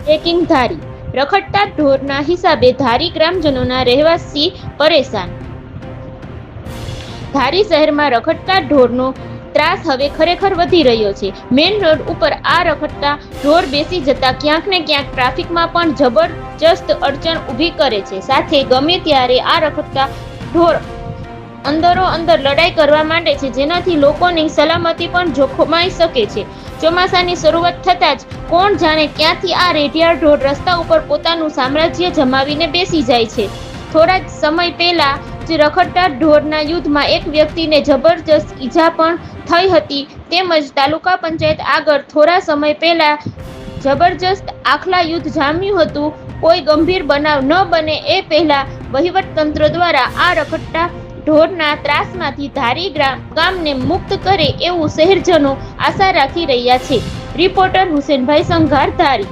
Breaking ધારી, રખડતા ઢોરના હિસાબે ધારી ગ્રામજનોના રહેવાસી પરેશાન. ધારી શહેરમાં રખડતા ઢોરનો ત્રાસ હવે ખરેખર વધી રહ્યો છે. મેઇન રોડ ઉપર આ રખડતા ઢોર બેસી જતા ક્યાંક ને ક્યાંક ટ્રાફિકમાં પણ જબરજસ્ત અડચણ ઊભી કરે છે. સાથે ગમે ત્યારે આ રખડતા ઢોર અંદરો અંદર લડાઈ કરવા માંડે છે, જેનાથી લોકોની સલામતી પણ જોખમાઈ શકે છે. ચોમાસાની શરૂઆત થતાં જ કોણ જાણે ક્યાંથી આ રેઢિયાળ ઢોર રસ્તા ઉપર પોતાનું સામ્રાજ્ય જમાવીને બેસી જાય છે. થોડા જ સમય પહેલા જ રખડતા ઢોરના યુદ્ધમાં એક વ્યક્તિને જબરજસ્ત ઈજા પણ થઈ હતી. તેમજ તાલુકા પંચાયત આગળ થોડા સમય પહેલા જબરજસ્ત આખલા યુદ્ધ જામ્યું હતું. કોઈ ગંભીર બનાવ ન બને એ પહેલા વહીવટતંત્ર દ્વારા આ રખડતા ઢોરના ત્રાસમાંથી ધારી ગામને મુક્ત કરે એવું શહેરજનો આશા રાખી રહ્યા છે. રિપોર્ટર હુસેનભાઈ સંઘાર, ધારી.